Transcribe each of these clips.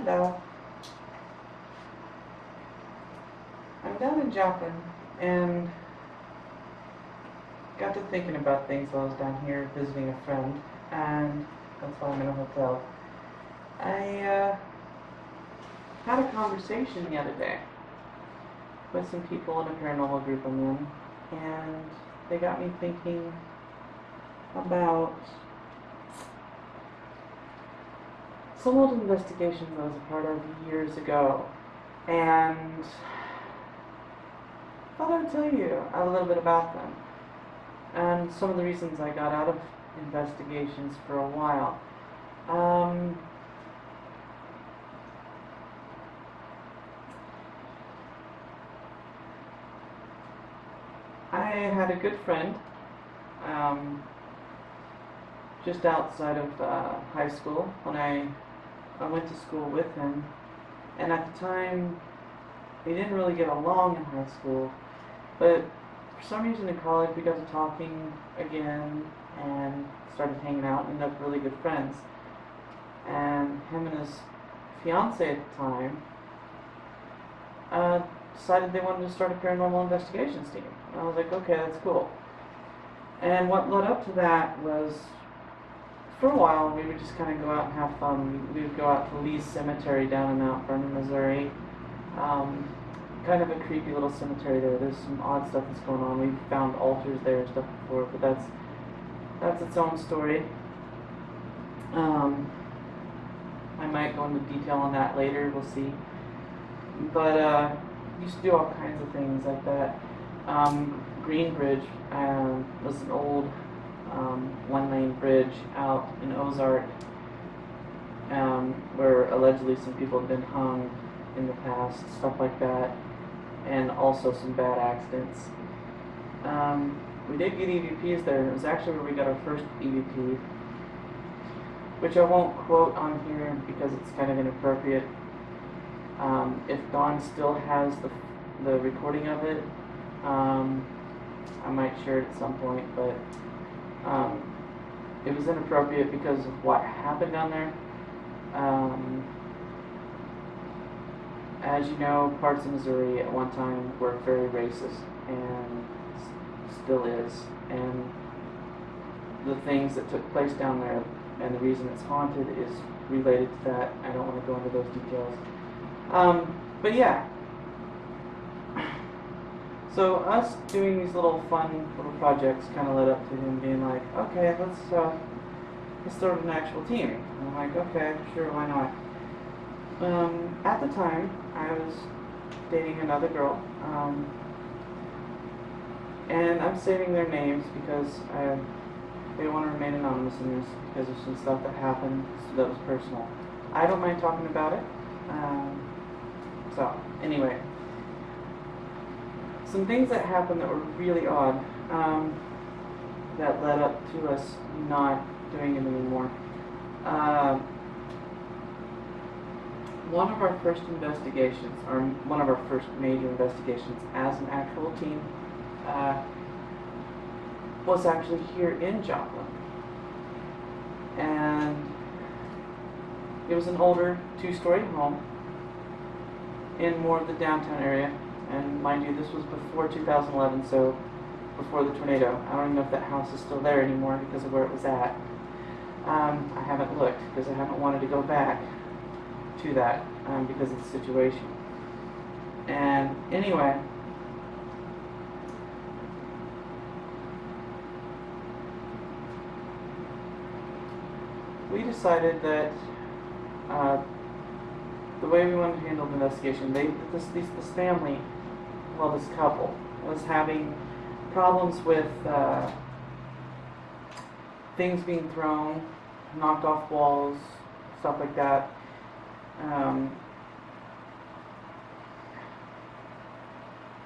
Hello. I'm down in Joplin and got to thinking about things while I was down here visiting a friend, and that's why I'm in a hotel. I had a conversation the other day with some people in a paranormal group I'm in, and they got me thinking about some old investigations I was a part of years ago, and I thought I'd tell you a little bit about them and some of the reasons I got out of investigations for a while. I had a good friend just outside of high school when I went to school with him, and at the time we didn't really get along in high school, but for some reason in college we got to talking again and started hanging out and ended up really good friends. And him and his fiance at the time decided they wanted to start a paranormal investigations team. And I was like, okay, that's cool. And what led up to that was, for a while, we would just kind of go out and have fun. We would go out to Lee's Cemetery down in Mount Vernon, Missouri. Kind of a creepy little cemetery there. There's some odd stuff that's going on. We've found altars there and stuff before, but that's its own story. I might go into detail on that later. We'll see. But used to do all kinds of things like that. Green Bridge was an old one-lane bridge out in Ozark, where allegedly some people have been hung in the past, stuff like that, and also some bad accidents. We did get EVPs there, and it was actually where we got our first EVP, which I won't quote on here because it's kind of inappropriate. If Dawn still has the recording of it, I might share it at some point, but it was inappropriate because of what happened down there. As you know, parts of Missouri at one time were very racist, and still is. And the things that took place down there and the reason it's haunted is related to that. I don't want to go into those details. But yeah. So us doing these little fun little projects kind of led up to him being like, okay, let's start an actual team. And I'm like, okay, sure, why not? At the time, I was dating another girl, and I'm saving their names because they want to remain anonymous in this because of some stuff that happened that was personal. I don't mind talking about it. So, anyway. Some things that happened that were really odd that led up to us not doing it anymore. One of our first investigations, or one of our first major investigations as an actual team, was actually here in Joplin. And it was an older two-story home in more of the downtown area. And mind you, this was before 2011, so before the tornado. I don't even know if that house is still there anymore because of where it was at. I haven't looked because I haven't wanted to go back to that because of the situation. And anyway, we decided that the way we wanted to handle the investigation, this family, well, this couple, was having problems with things being thrown, knocked off walls, stuff like that.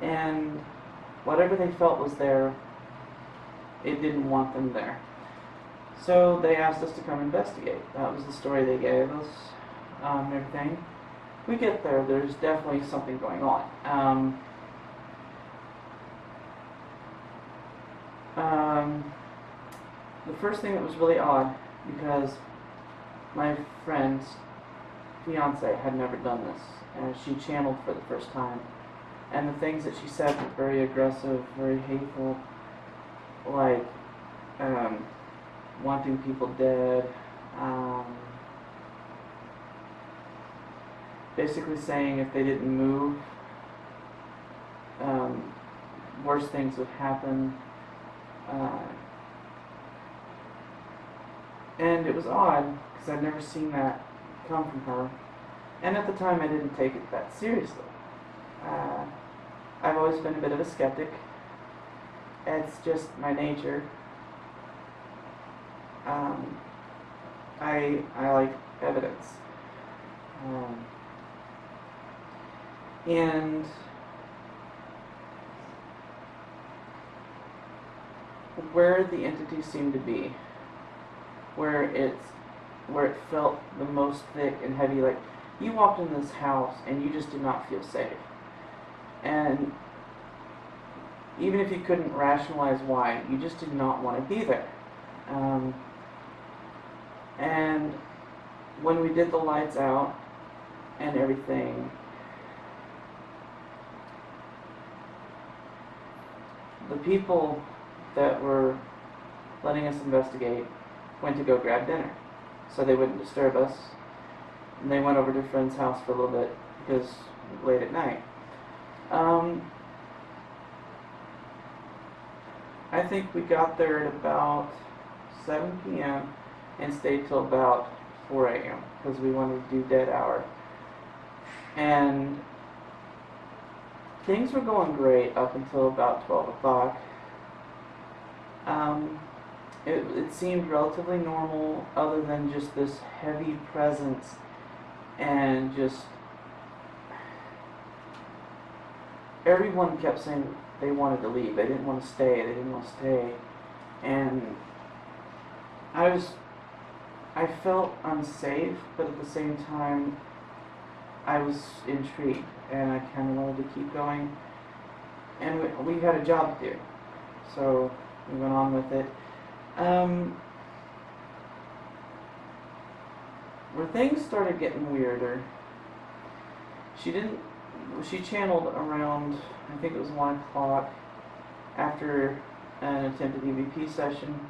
And whatever they felt was there, it didn't want them there. So they asked us to come investigate. That was the story they gave us, everything. We get there, there's definitely something going on. The first thing that was really odd, because my friend's fiance had never done this, and she channeled for the first time. And the things that she said were very aggressive, very hateful, like wanting people dead, basically saying if they didn't move, worse things would happen. And it was odd because I'd never seen that come from her. And at the time, I didn't take it that seriously. I've always been a bit of a skeptic. It's just my nature. I like evidence. And where the entity seemed to be, where it felt the most thick and heavy, like you walked in this house and you just did not feel safe. And even if you couldn't rationalize why, you just did not want to be there. And when we did the lights out and everything, the people that were letting us investigate went to go grab dinner so they wouldn't disturb us. And they went over to a friend's house for a little bit because late at night. I think we got there at about 7 p.m. and stayed till about 4 a.m. because we wanted to do dead hour. And things were going great up until about 12 o'clock. It seemed relatively normal other than just this heavy presence and just everyone kept saying they wanted to leave. They didn't want to stay. They didn't want to stay. And I felt unsafe, but at the same time I was intrigued and I kind of wanted to keep going. And we had a job to do. So we went on with it. Where things started getting weirder, she channeled around, I think it was 1 o'clock, after an attempted EVP session.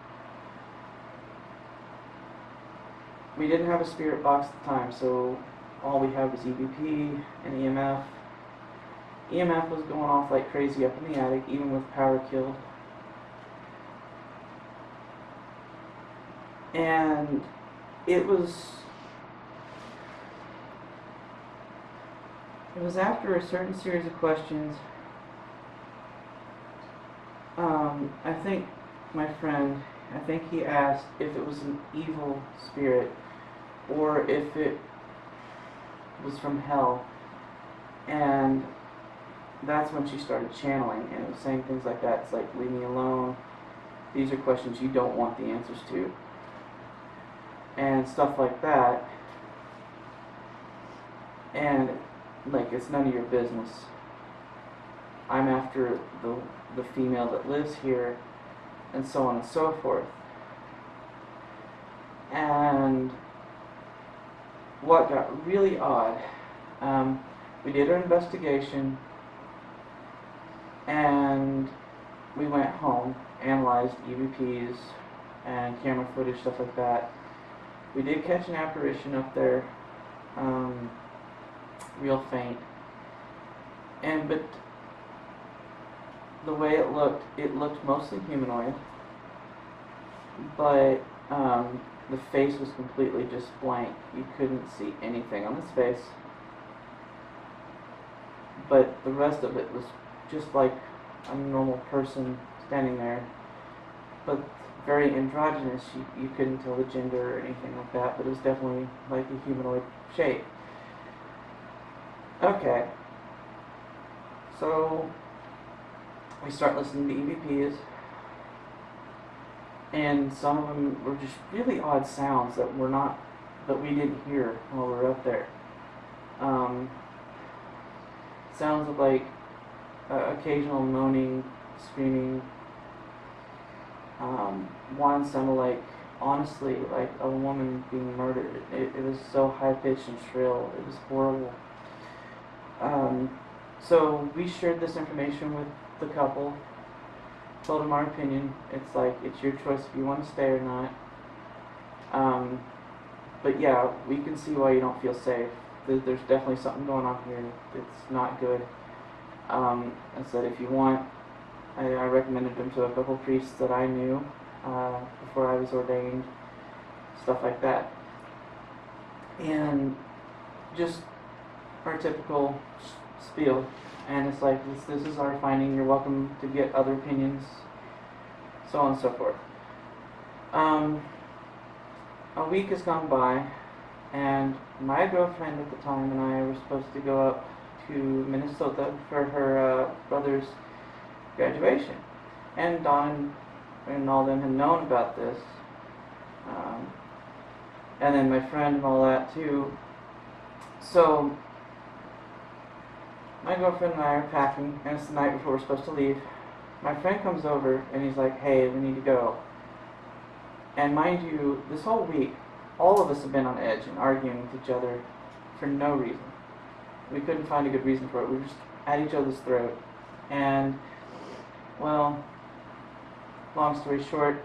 We didn't have a spirit box at the time, so all we had was EVP and EMF. EMF was going off like crazy up in the attic, even with power killed. And it was after a certain series of questions. I think my friend, he asked if it was an evil spirit or if it was from hell. And that's when she started channeling, and it was saying things like that. It's like, leave me alone. These are questions you don't want the answers to. And stuff like that. And like, it's none of your business. I'm after the female that lives here, and so on and so forth. And what got really odd, we did our investigation, and we went home, analyzed EVPs and camera footage, stuff like that. We did catch an apparition up there, real faint, but the way it looked mostly humanoid, but the face was completely just blank. You couldn't see anything on his face, but the rest of it was just like a normal person standing there, but very androgynous. You couldn't tell the gender or anything like that, but it was definitely like a humanoid shape. Okay, so we start listening to EVPs, and some of them were just really odd sounds that we didn't hear while we were up there. Sounds of like occasional moaning, screaming. One sounded like honestly like a woman being murdered. It was so high pitched and shrill. It was horrible. So we shared this information with the couple, told them our opinion. It's like, it's your choice if you want to stay or not. But yeah, we can see why you don't feel safe. There's definitely something going on here. It's not good. I said if you want, I recommended them to a couple priests that I knew before I was ordained, stuff like that. And just our typical spiel. And it's like, this is our finding. You're welcome to get other opinions, so on and so forth. A week has gone by, and my girlfriend at the time and I were supposed to go up to Minnesota for her brother's graduation. And Don and all them had known about this. And then my friend and all that too. So my girlfriend and I are packing, and it's the night before we're supposed to leave. My friend comes over and he's like, hey, we need to go. And mind you, this whole week, all of us have been on edge and arguing with each other for no reason. We couldn't find a good reason for it. We were just at each other's throat. And, well, long story short,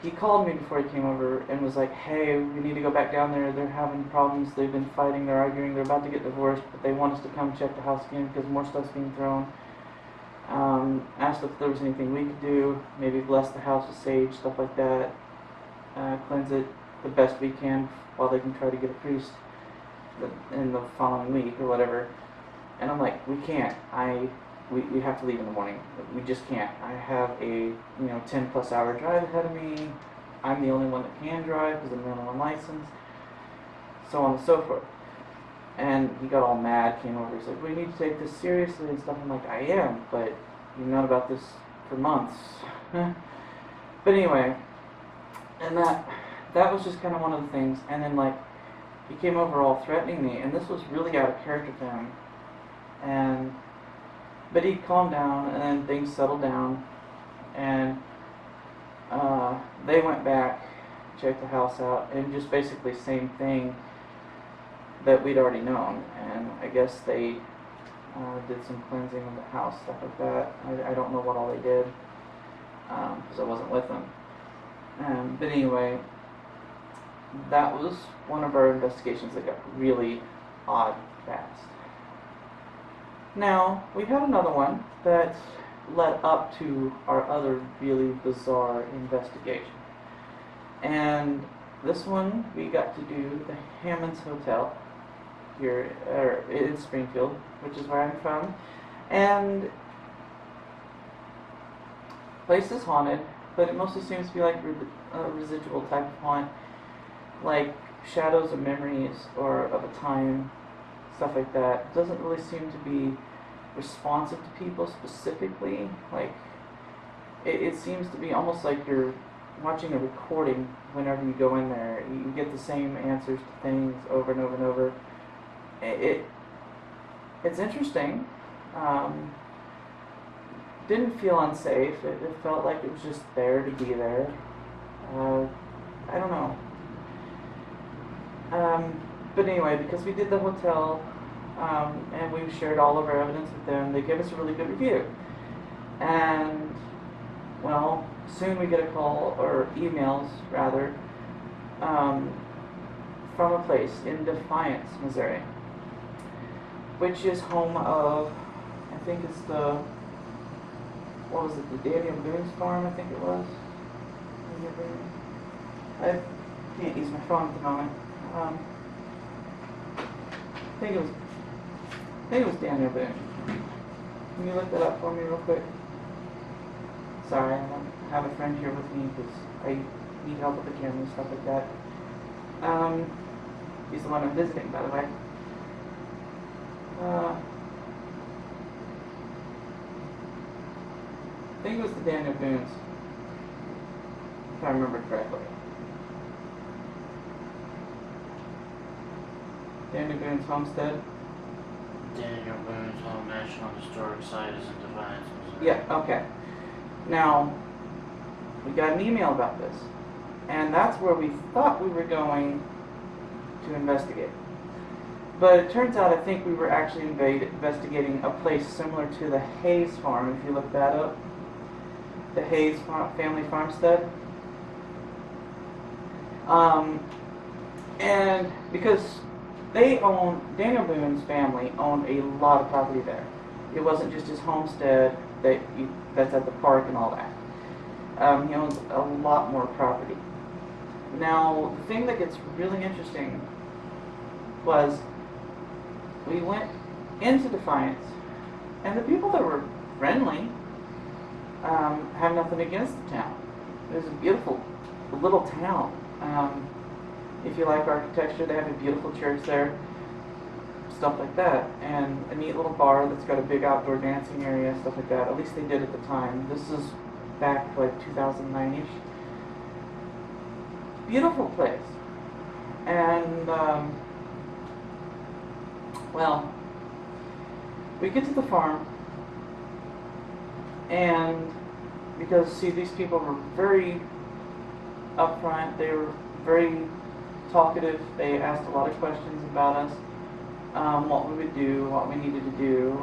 he called me before he came over and was like, hey, we need to go back down there. They're having problems. They've been fighting. They're arguing. They're about to get divorced, but they want us to come check the house again because more stuff's being thrown. Asked if there was anything we could do, maybe bless the house with sage, stuff like that, cleanse it the best we can while they can try to get a priest in the following week or whatever. And I'm like, we can't. We have to leave in the morning. We just can't. I have a 10 plus hour drive ahead of me. I'm the only one that can drive because I'm the only one licensed, so on and so forth. And he got all mad, came over, he's like, we need to take this seriously and stuff. I'm like, I am, but you've known about this for months. But anyway, and that was just kind of one of the things. And then like, he came over all threatening me, and this was really out of character for him. But he calmed down, and then things settled down, and they went back, checked the house out, and just basically same thing that we'd already known. And I guess they did some cleansing of the house, stuff like that. I don't know what all they did because I wasn't with them. But anyway, that was one of our investigations that got really odd fast. Now, we had another one that led up to our other really bizarre investigation. And this one, we got to do the Hammond's Hotel here in Springfield, which is where I'm from. And the place is haunted, but it mostly seems to be like a residual type of haunt, like shadows of memories or of a time, stuff like that. It doesn't really seem to be responsive to people specifically. Like it seems to be almost like you're watching a recording whenever you go in there. You get the same answers to things over and over and over. It's interesting. Didn't feel unsafe. It felt like it was just there to be there. I don't know. But anyway, because we did the hotel, and we shared all of our evidence with them, they gave us a really good review. And, well, soon we get a call, or emails rather, from a place in Defiance, Missouri, which is home of, I think it's the Daniel Boone's farm, I think it was. I can't use my phone at the moment. I think it was Daniel Boone. Can you look that up for me real quick? Sorry, I don't have a friend here with me because I need help with the camera and stuff like that. He's the one I'm visiting, by the way. I think it was the Daniel Boone's, if I remember correctly. Daniel Boone's homestead. Daniel Boone's Home National Historic Site is in Defiance, Missouri. Yeah, okay. Now, we got an email about this. And that's where we thought we were going to investigate. But it turns out I think we were actually investigating a place similar to the Hayes Farm, if you look that up. The Hayes family farmstead. And because Daniel Boone's family owned a lot of property there. It wasn't just his homestead that's at the park and all that. He owns a lot more property. Now, the thing that gets really interesting was we went into Defiance, and the people that were friendly have nothing against the town. It was a beautiful little town. If you like architecture, they have a beautiful church there, stuff like that, and a neat little bar that's got a big outdoor dancing area, stuff like that. At least they did at the time. This is back like 2009-ish. Beautiful place. And well, we get to the farm, and because see, these people were very upfront, they were very talkative, they asked a lot of questions about us, what we would do, what we needed to do,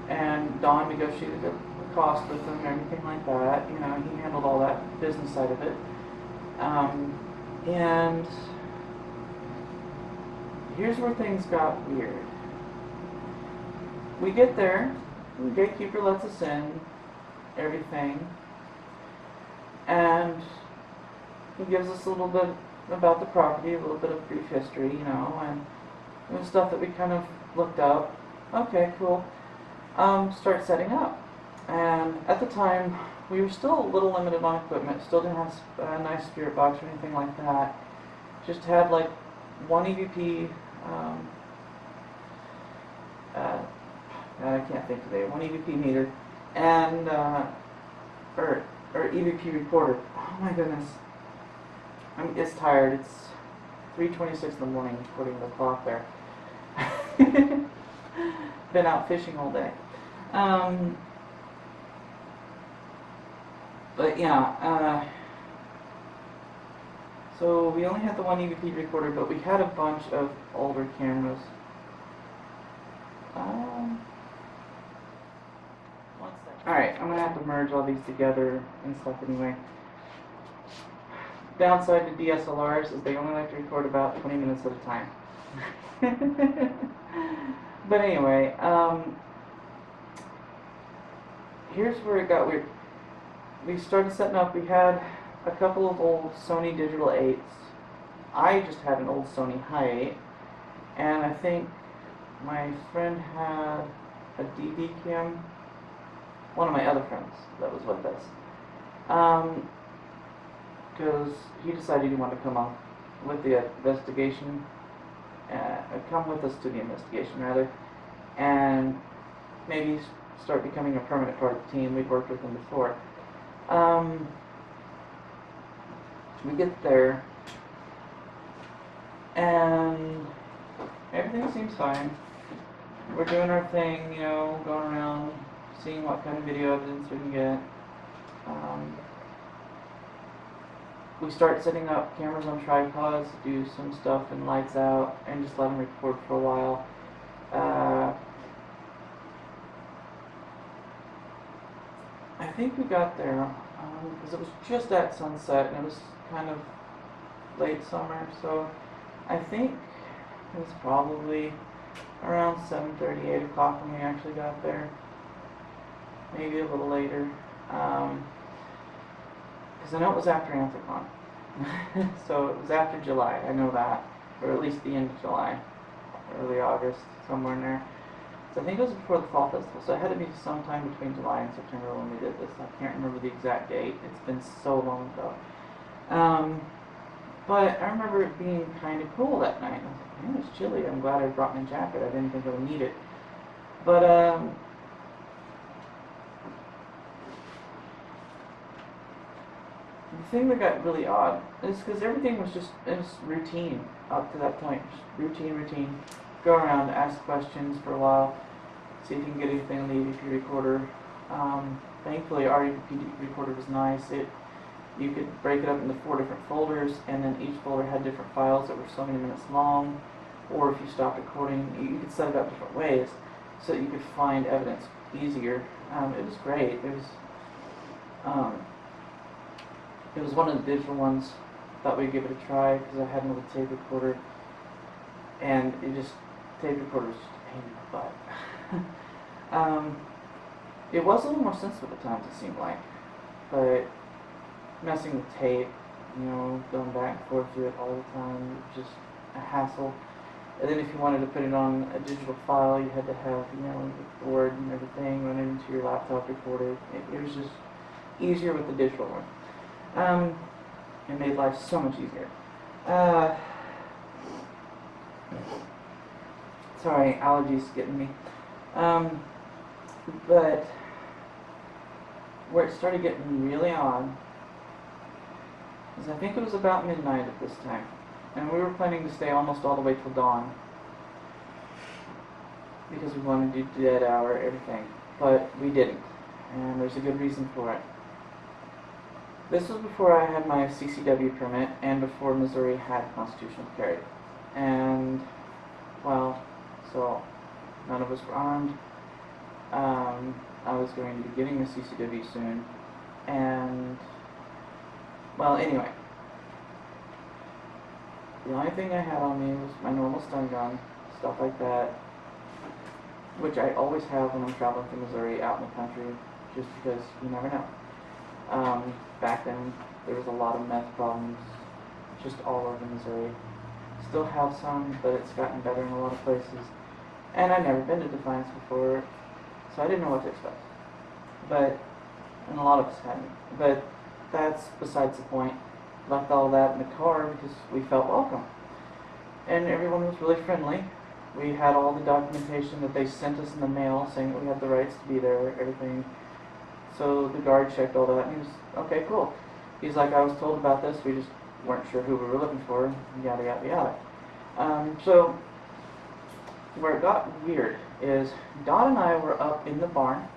and Don negotiated the cost with them and everything like that. You know, he handled all that business side of it. And here's where things got weird. We get there, the gatekeeper lets us in, everything, and he gives us a little bit about the property, a little bit of brief history, you know, and it was stuff that we kind of looked up. Okay, cool. Start setting up. And at the time, we were still a little limited on equipment, still didn't have a nice spirit box or anything like that. Just had like one EVP, I can't think today, one EVP meter, and, or EVP recorder. Oh my goodness. It's tired. It's 3:26 in the morning, according to the clock there. Been out fishing all day. But yeah, so we only had the one EVP recorder, but we had a bunch of older cameras. Alright, I'm going to have to merge all these together and stuff anyway. Downside to DSLRs is they only like to record about 20 minutes at a time. But anyway, here's where it got weird. We started setting up, we had a couple of old Sony Digital 8s. I just had an old Sony High 8, and I think my friend had a DD cam, one of my other friends that was with us. Because he decided he wanted to come on with the investigation, come with us to the investigation rather, and maybe start becoming a permanent part of the team. We'd worked with him before. We get there, and everything seems fine. We're doing our thing, you know, going around, seeing what kind of video evidence we can get. We start setting up cameras on tripods, do some stuff and lights out, and just let them record for a while. I think we got there because it was just at sunset and it was kind of late summer, so I think it was probably around 7:30, 8 o'clock when we actually got there. Maybe a little later. Because I know it was after Anthrocon. So it was after July, I know that. Or at least the end of July. Early August, somewhere in there. So I think it was before the Fall Festival. So it had to be sometime between July and September when we did this. I can't remember the exact date. It's been so long ago. But I remember it being kind of cool that night. I was like, man, it's chilly. I'm glad I brought my jacket. I didn't think I would need it. But, the thing that got really odd is because everything was just, it was routine up to that point. Just routine. Go around, ask questions for a while, see if you can get anything on the EVP recorder. Thankfully, our EVP recorder was nice. You could break it up into 4 different folders, and then each folder had different files that were so many minutes long. Or if you stopped recording, you could set it up different ways so that you could find evidence easier. It was great. It was one of the digital ones. Thought we'd give it a try because I had another tape recorder, and tape recorder was just a pain in the butt. It was a little more sensitive at times, it seemed like, but messing with tape, going back and forth through it all the time, was just a hassle. And then if you wanted to put it on a digital file, you had to have, the word and everything run into your laptop recorded. It was just easier with the digital one. It made life so much easier. Sorry, allergies getting me. But where it started getting really odd is I think it was about midnight at this time. And we were planning to stay almost all the way till dawn because we wanted to do dead hour, everything. But we didn't. And there's a good reason for it. This was before I had my CCW permit and before Missouri had constitutional carry. And, well, so none of us were armed. I was going to be getting a CCW soon. And, well, anyway. The only thing I had on me was my normal stun gun, stuff like that, which I always have when I'm traveling through Missouri out in the country, just because you never know. Back then, there was a lot of meth problems just all over Missouri. Still have some, but it's gotten better in a lot of places. And I'd never been to Defiance before, so I didn't know what to expect. And a lot of us hadn't. But that's besides the point. Left all that in the car because we felt welcome. And everyone was really friendly. We had all the documentation that they sent us in the mail saying that we had the rights to be there, everything. So the guard checked all that, and he was, okay, cool. He's like, I was told about this, we just weren't sure who we were looking for, yada, yada, yada. So where it got weird is Dot and I were up in the barn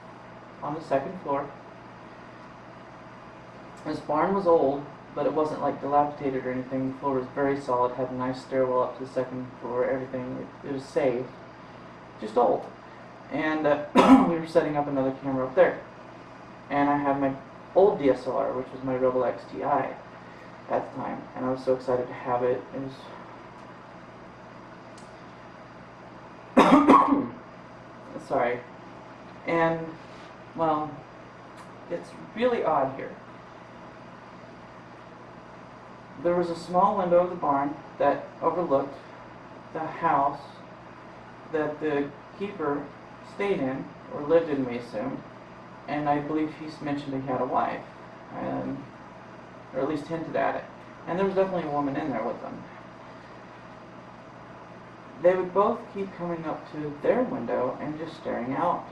on the second floor. This barn was old, but it wasn't like dilapidated or anything. The floor was very solid, had a nice stairwell up to the second floor, everything. It was safe, just old. And we were setting up another camera up there. And I had my old DSLR, which was my Rebel XTI at the time, and I was so excited to have it. It was sorry. And, well, it's really odd here. There was a small window of the barn that overlooked the house that the keeper stayed in, or lived in, we assumed. And I believe he's mentioned he had a wife, or at least hinted at it. And there was definitely a woman in there with them. They would both keep coming up to their window and just staring out.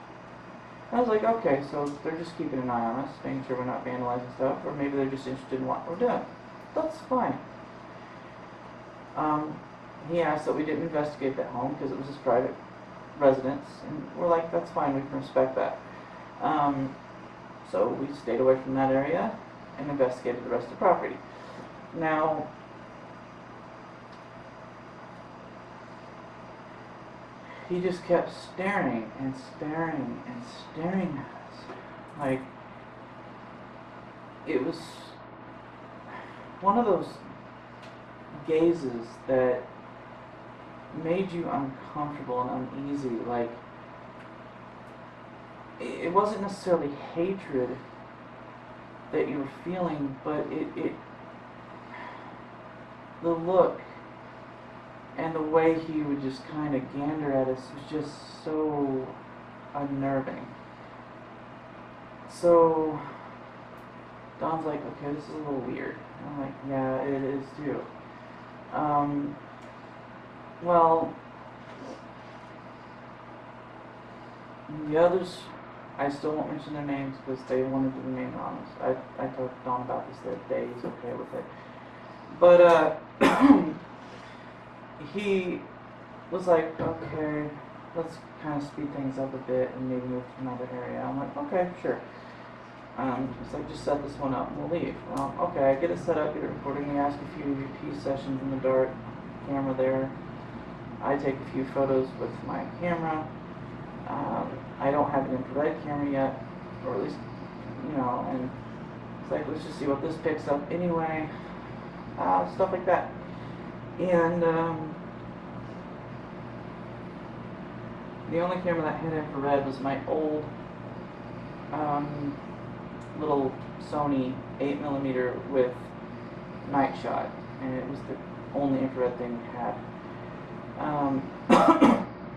I was like, okay, so they're just keeping an eye on us, making sure we're not vandalizing stuff, or maybe they're just interested in what we're doing. That's fine. He asked that we didn't investigate that home because it was his private residence, and we're like, that's fine, we can respect that. So we stayed away from that area and investigated the rest of the property. Now, he just kept staring and staring and staring at us. Like, it was one of those gazes that made you uncomfortable and uneasy. Like, it wasn't necessarily hatred that you were feeling, but the look and the way he would just kind of gander at us was just so unnerving. So Don's like, okay, this is a little weird. And I'm like, yeah, it is too. Well, the others, I still won't mention their names because they wanted to remain anonymous. I talked to Don about this the other day. He's okay with it. But he was like, okay, let's kind of speed things up a bit and maybe move to another area. I'm like, okay, sure. He's like, just set this one up and we'll leave. Well, okay, I get it set up, get it recording. We ask a few repeat sessions in the dark, camera there. I take a few photos with my camera. I don't have an infrared camera yet, or at least, and it's like, let's just see what this picks up anyway. Stuff like that. And the only camera that had infrared was my old little Sony 8mm with night shot, and it was the only infrared thing we had.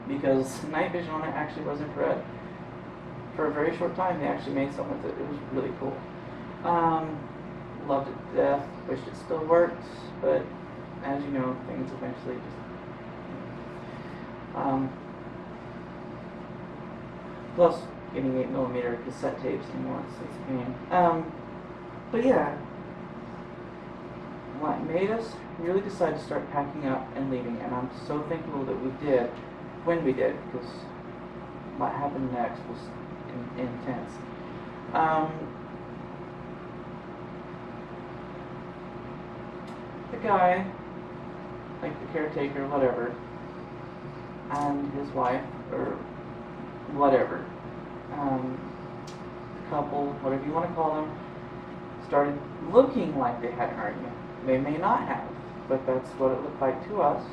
Because night vision on it actually was infrared. For a very short time, they actually made something with it. It was really cool. Loved it to death. Wished it still worked, but as you know, things eventually just. Plus, getting 8mm cassette tapes anymore, so it's a pain. But yeah, what made us really decide to start packing up and leaving, and I'm so thankful that we did when we did, because what happened next was intense. The guy, like the caretaker, whatever, and his wife, or whatever, the couple, whatever you want to call them, started looking like they had an argument. They may not have, but that's what it looked like to us.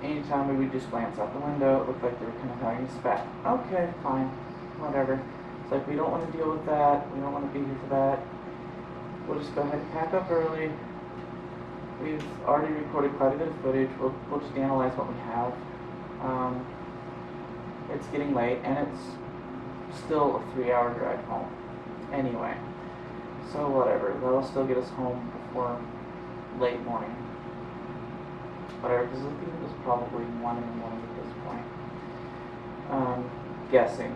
Anytime we would just glance out the window, it looked like they were kind of having a spat. Okay, fine, whatever. It's like, we don't want to deal with that. We don't want to be here for that. We'll just go ahead and pack up early. We've already recorded quite a bit of footage. We'll just analyze what we have. It's getting late, and it's still a 3-hour drive home. Anyway, so whatever. That'll still get us home before late morning. Whatever, because I think it was probably 1 in the morning at this point. Guessing.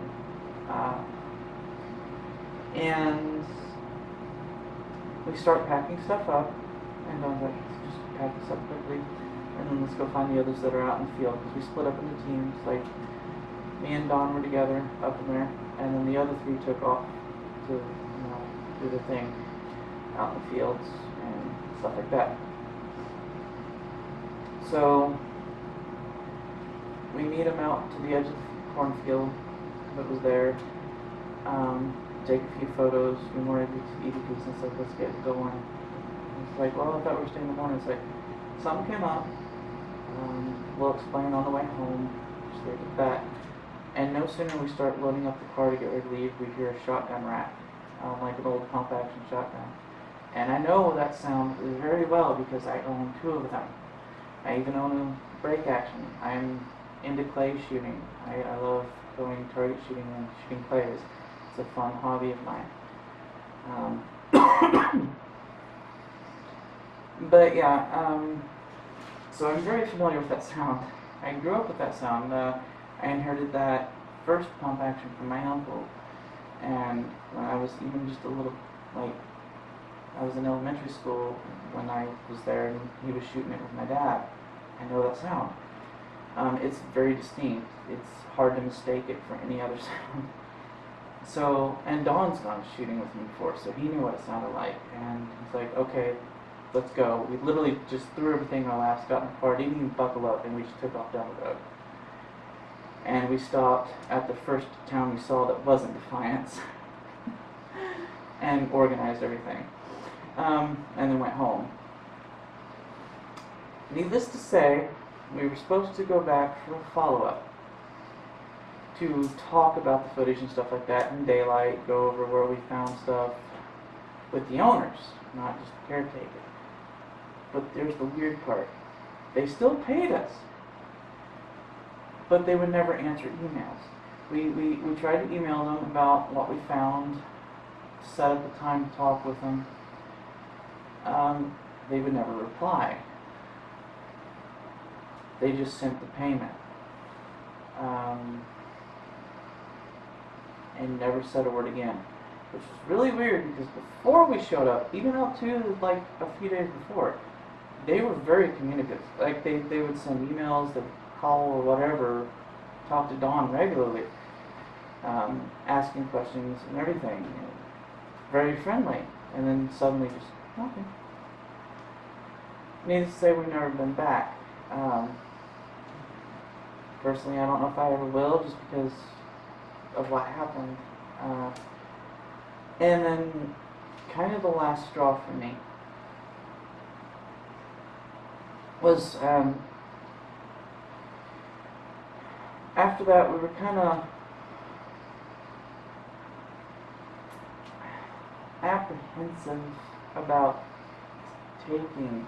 And we start packing stuff up, and I was like, let's just pack this up quickly, and then let's go find the others that are out in the field, because we split up into teams. Like, me and Don were together up in there, and then the other 3 took off to, do their thing out in the fields and stuff like that. So we meet them out to the edge of the cornfield that was there. Take a few photos, more EVPs and stuff. Let's get going. It's like, well, I thought we were staying in the morning. It's like, something came up. We'll explain on the way home. Just leave it at that. And no sooner we start loading up the car to get ready to leave, we hear a shotgun rack, like an old pump action shotgun. And I know that sound very well because I own 2 of them. I even own a break action. I'm into clay shooting. I love going target shooting and shooting clays. It's a fun hobby of mine. But yeah, so I'm very familiar with that sound. I grew up with that sound. I inherited that first pump action from my uncle. And when I was even just a little, I was in elementary school when I was there, and he was shooting it with my dad. I know that sound. It's very distinct. It's hard to mistake it for any other sound. So, and Don's gone shooting with me before, so he knew what it sounded like. And he's like, okay, let's go. We literally just threw everything in our laps, got in the car, didn't even buckle up, and we just took off down the road. And we stopped at the first town we saw that wasn't Defiance and organized everything. And then went home. Needless to say, we were supposed to go back for a follow-up to talk about the footage and stuff like that in daylight, go over where we found stuff with the owners, not just the caretaker. But there's the weird part. They still paid us, but they would never answer emails. We tried to email them about what we found, set up a time to talk with them. They would never reply. They just sent the payment. And never said a word again. Which is really weird because before we showed up, even up to like a few days before, they were very communicative. Like they would send emails, they'd call or whatever, talk to Dawn regularly. asking questions and everything. Very friendly. And then suddenly just nothing. Needless to say, we've never been back. Personally, I don't know if I ever will, just because of what happened. And then, kind of the last straw for me was after that we were kind of apprehensive about taking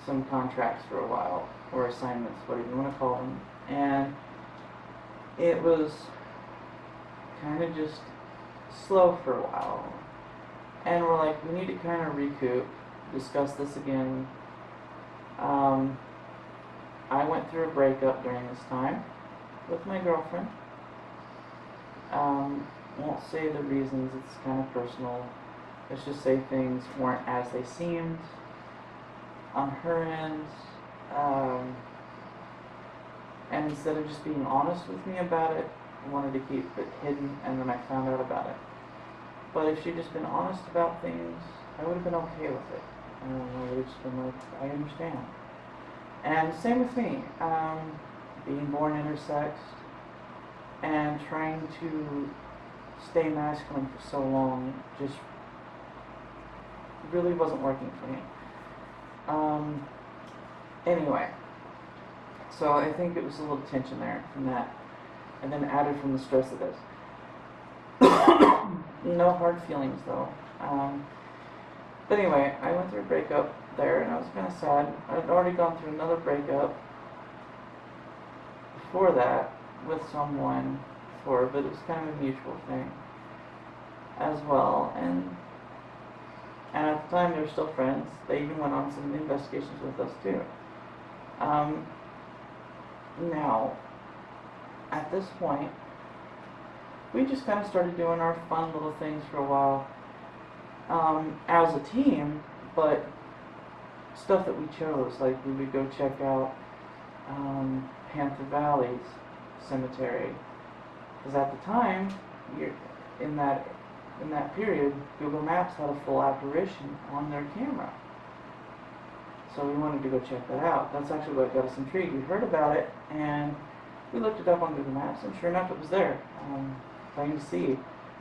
some contracts for a while, or assignments, whatever you want to call them, and it was kind of just slow for a while, and we're like, we need to kind of recoup, discuss this again. I went through a breakup during this time with my girlfriend. Won't say the reasons, it's kind of personal. Let's just say things weren't as they seemed on her end. And instead of just being honest with me about it, I wanted to keep it hidden, and then I found out about it. But if she'd just been honest about things, I would have been okay with it. I would have just been like, I understand. And same with me, being born intersex and trying to stay masculine for so long just really wasn't working for me. Anyway, so I think it was a little tension there from that, and then added from the stress of this. No hard feelings though. But anyway, I went through a breakup there, and I was kind of sad. I'd already gone through another breakup before that with someone before, but it was kind of a mutual thing as well. And at the time, they were still friends. They even went on some investigations with us too. Now, at this point, we just kind of started doing our fun little things for a while as a team, but stuff that we chose, like we would go check out Panther Valley's cemetery, because at the time, in that period, Google Maps had a full apparition on their camera. So we wanted to go check that out. That's actually what got us intrigued. We heard about it, and we looked it up on Google Maps, and sure enough, it was there. Plain to see.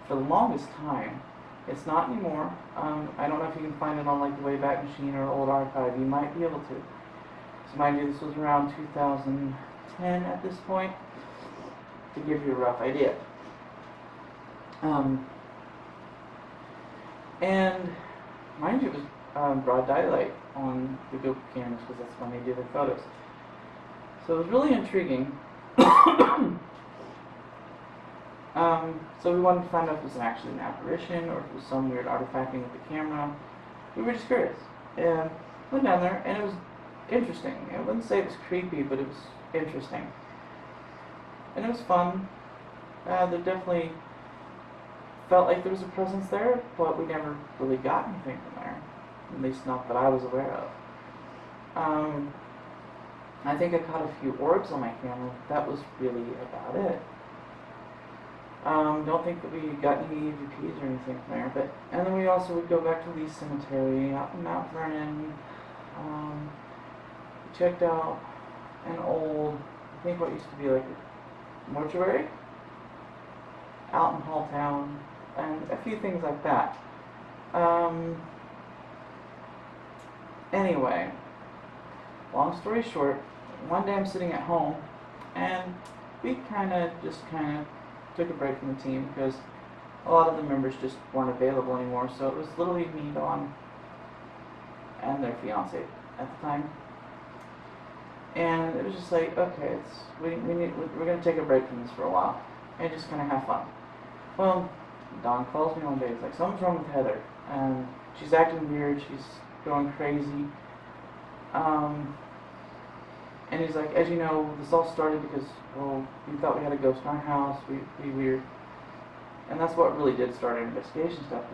For the longest time, it's not anymore. I don't know if you can find it on like the Wayback Machine or Old Archive. You might be able to. So mind you, this was around 2010 at this point, to give you a rough idea. And mind you, it was broad daylight on the Google cameras, because that's when they do their photos. So it was really intriguing. So we wanted to find out if it was actually an apparition or if it was some weird artifacting with the camera. We were just curious. And went down there, and it was interesting. I wouldn't say it was creepy, but it was interesting. And it was fun. There definitely felt like there was a presence there, but we never really got anything from there. At least not that I was aware of. I think I caught a few orbs on my camera. That was really about it. Don't think that we got any EVPs or anything from there. And then we also would go back to Lee Cemetery out in Mount Vernon. We checked out an old, I think what used to be like a mortuary out in Halltown, and a few things like that. Anyway, long story short, one day I'm sitting at home, and we kind of took a break from the team because a lot of the members just weren't available anymore. So it was literally me, Dawn, and their fiance at the time. And it was just like, okay, we're gonna take a break from this for a while and just kind of have fun. Well, Dawn calls me one day. It's like, something's wrong with Heather, and she's acting weird. She's going crazy. And he's like, as you know, this all started because, well, we thought we had a ghost in our house. We weird. And that's what really did start our investigation stuff.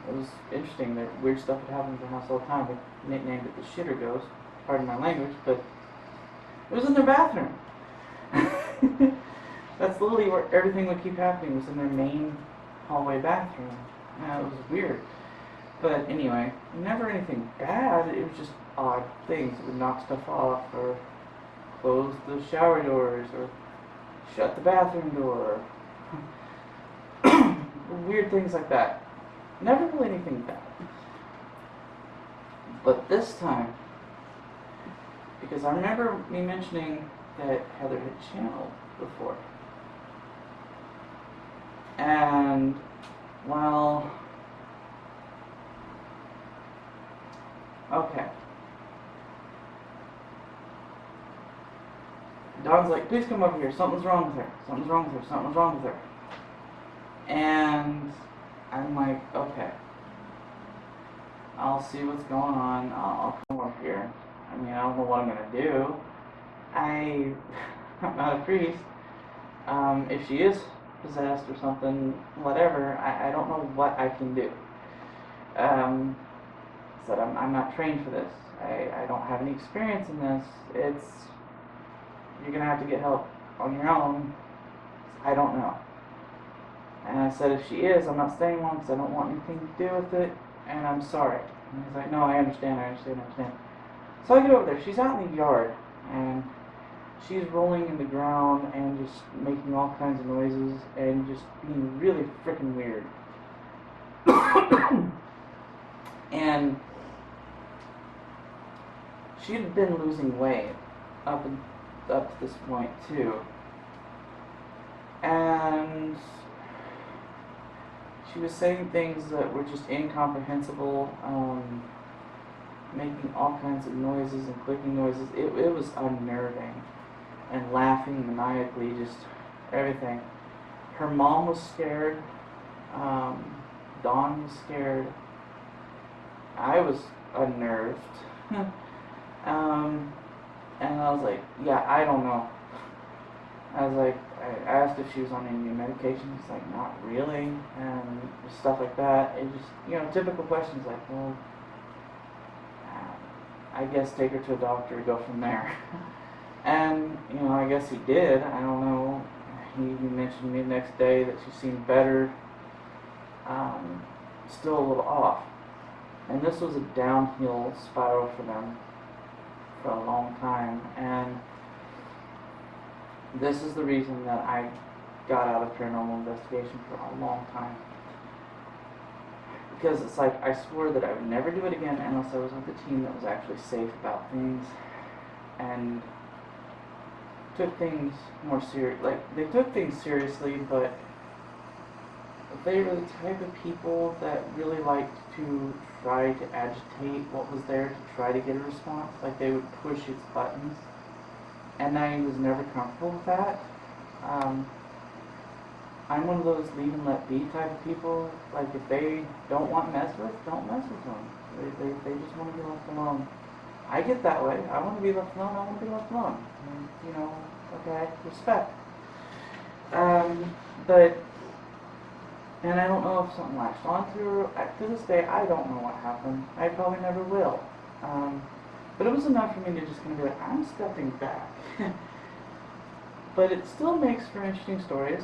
It was interesting that weird stuff would happen in the house all the time. We nicknamed it the shitter ghost, pardon my language, but it was in their bathroom. That's literally where everything would keep happening, was in their main hallway bathroom. It was weird. But anyway, never anything bad. It was just odd things. It would knock stuff off, or close the shower doors, or shut the bathroom door. Weird things like that. Never really anything bad. But this time, because I remember me mentioning that Heather had channeled before. And, well, okay. Dog's like, please come over here. Something's wrong with her. Something's wrong with her. Something's wrong with her. And I'm like, okay. I'll see what's going on. I'll come over here. I mean, I don't know what I'm going to do. I'm not a priest. If she is possessed or something, whatever, I don't know what I can do. Said I'm not trained for this. I don't have any experience in this. You're gonna have to get help on your own. I don't know. And I said, if she is, I'm not staying long because I don't want anything to do with it, and I'm sorry. And he's like, no, I understand. So I get over there. She's out in the yard, and she's rolling in the ground and just making all kinds of noises and just being really freaking weird. And she had been losing weight up to this point too. And she was saying things that were just incomprehensible, making all kinds of noises and clicking noises. It was unnerving. And laughing maniacally, just everything. Her mom was scared. Dawn was scared. I was unnerved. And I was like, yeah, I don't know. I was like, I asked if she was on any medication. She's like, not really. And stuff like that. It just, typical questions like, well, I guess take her to a doctor and go from there. And, I guess he did. I don't know. He mentioned to me the next day that she seemed better. Still a little off. And this was a downhill spiral for them for a long time. And this is the reason that I got out of paranormal investigation for a long time. Because it's like, I swore that I would never do it again unless I was with a team that was actually safe about things. And took things more serious. Like, they took things seriously, but they were the type of people that really liked to try to agitate what was there to try to get a response. Like, they would push its buttons. And I was never comfortable with that. I'm one of those leave and let be type of people. Like, if they don't want messed with, don't mess with them. They just want to be left alone. I get that way. I want to be left alone. I want to be left alone. And, okay, respect. And I don't know if something latched onto her. To this day, I don't know what happened. I probably never will. But it was enough for me to just kind of be like, I'm stepping back. But it still makes for interesting stories.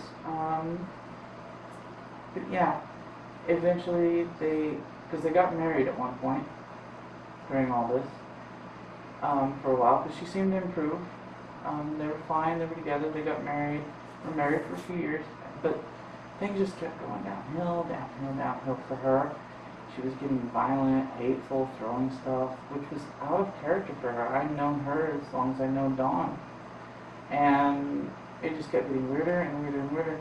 But yeah, eventually because they got married at one point during all this, for a while, because she seemed to improve. They were fine, they were together, they got married, were married for a few years, but things just kept going downhill for her. She was getting violent, hateful, throwing stuff, which was out of character for her. I'd known her as long as I know Dawn. And it just kept getting weirder and weirder and weirder.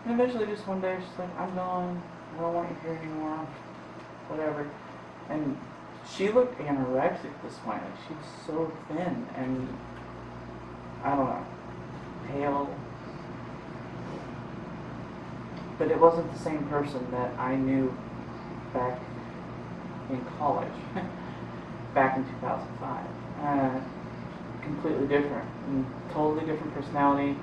And eventually just one day she's like, I'm gone, I don't want you here anymore, whatever. And she looked anorexic at this point. Like, she was so thin and, I don't know, pale. But it wasn't the same person that I knew back in college, back in 2005. Completely different, and totally different personality.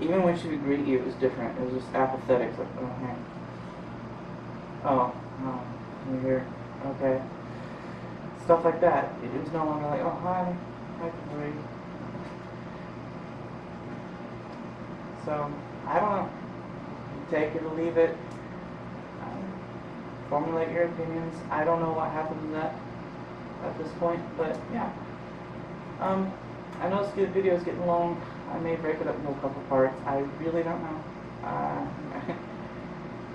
Even when she would greet you, it was different. It was just apathetic, like, oh, hey. Oh, you're here. Okay. Stuff like that. It was no longer like, oh, hi, Corey. So, I don't know. Take it or leave it. Formulate your opinions. I don't know what happens at this point, but yeah. I know this video is getting long. I may break it up into a couple parts. I really don't know.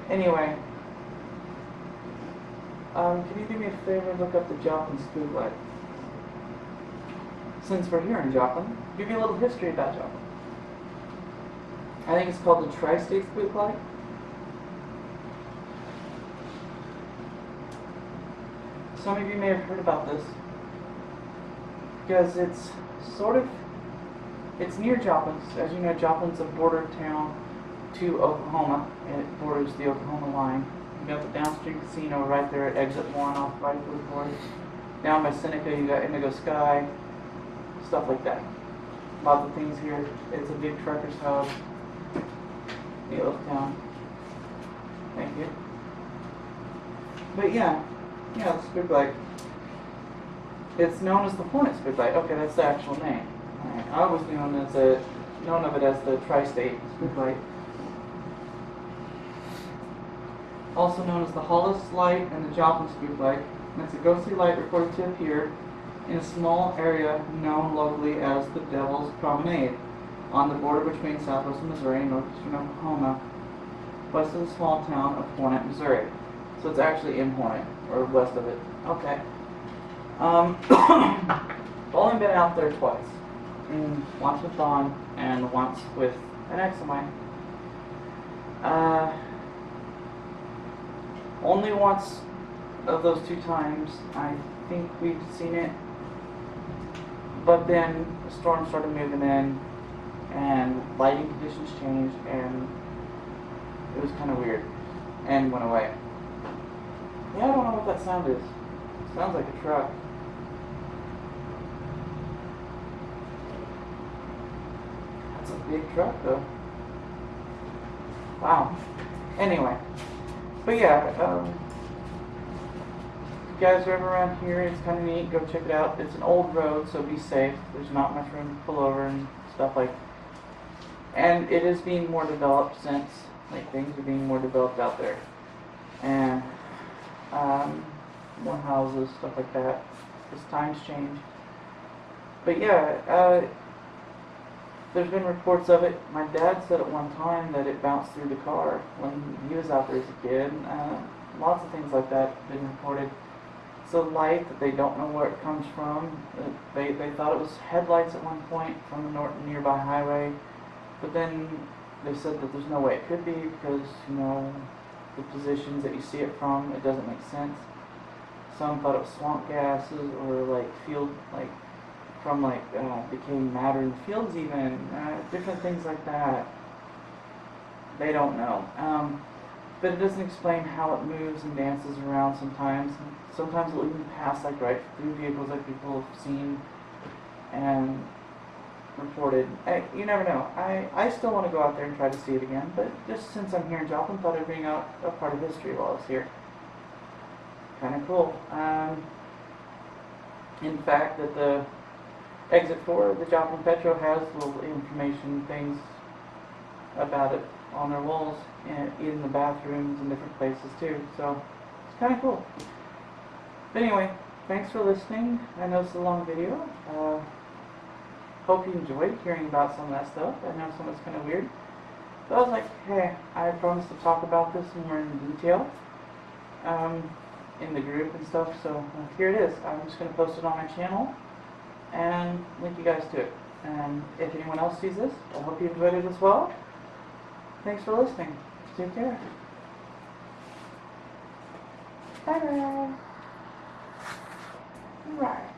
Anyway, can you do me a favor and look up the Joplin Spook Light? Since we're here in Joplin, give you a little history about Joplin. I think it's called the Tri-State Spook Light. Some of you may have heard about this because it's near Joplin. As you know, Joplin's a border town to Oklahoma, and it borders the Oklahoma line. You got the downstream casino right there at exit 1 off right for the border. Down by Seneca, you got Indigo Sky, stuff like that. Lots of things here. It's a big trucker's hub. Neat little town. Thank you. But yeah, the Spook Light. It's known as the Hornet Spook Light. Okay, that's the actual name. Right. I was known of it as the Tri-State Spook Light. Also known as the Hollis Light and the Joplin Spook Light. And it's a ghostly light reported to appear in a small area known locally as the Devil's Promenade, on the border between southwestern Missouri and northeastern Oklahoma, west of the small town of Hornet, Missouri. So it's actually in Hornet, or west of it. Okay. I've only been out there twice. Once with Dawn, and once with an ex of mine. Only once of those 2 times, I think we've seen it. But then the storm started moving in, and lighting conditions changed, and it was kind of weird, and went away. Yeah, I don't know what that sound is. It sounds like a truck. That's a big truck, though. Wow. Anyway. But yeah, if you guys are ever around here, it's kind of neat. Go check it out. It's an old road, so be safe. There's not much room to pull over and stuff like that. And it is being more developed since, like, things are being more developed out there. And more houses, stuff like that. As times change. But yeah, there's been reports of it. My dad said at one time that it bounced through the car when he was out there as a kid. Lots of things like that have been reported. It's a light that they don't know where it comes from. They thought it was headlights at one point from the nearby highway. But then they said that there's no way it could be because, the positions that you see it from, it doesn't make sense. Some thought it was swamp gases or from decaying matter in fields even, different things like that. They don't know. But it doesn't explain how it moves and dances around sometimes. Sometimes it'll even pass right through vehicles that people have seen and reported. You never know. I still want to go out there and try to see it again, but just since I'm here in Joplin, thought I'd bring out a part of history while I was here. Kind of cool. In fact, that the Exit 4, the Joplin Petro, has little information things about it on their walls and in the bathrooms and different places too. So it's kind of cool. But anyway, thanks for listening. I know it's a long video. Hope you enjoyed hearing about some of that stuff. I know some of it's kind of weird. So I was like, hey, I promised to talk about this more in detail in the group and stuff. So here it is. I'm just going to post it on my channel and link you guys to it. And if anyone else sees this, I hope you enjoyed it as well. Thanks for listening. Take care. Bye-bye. Right.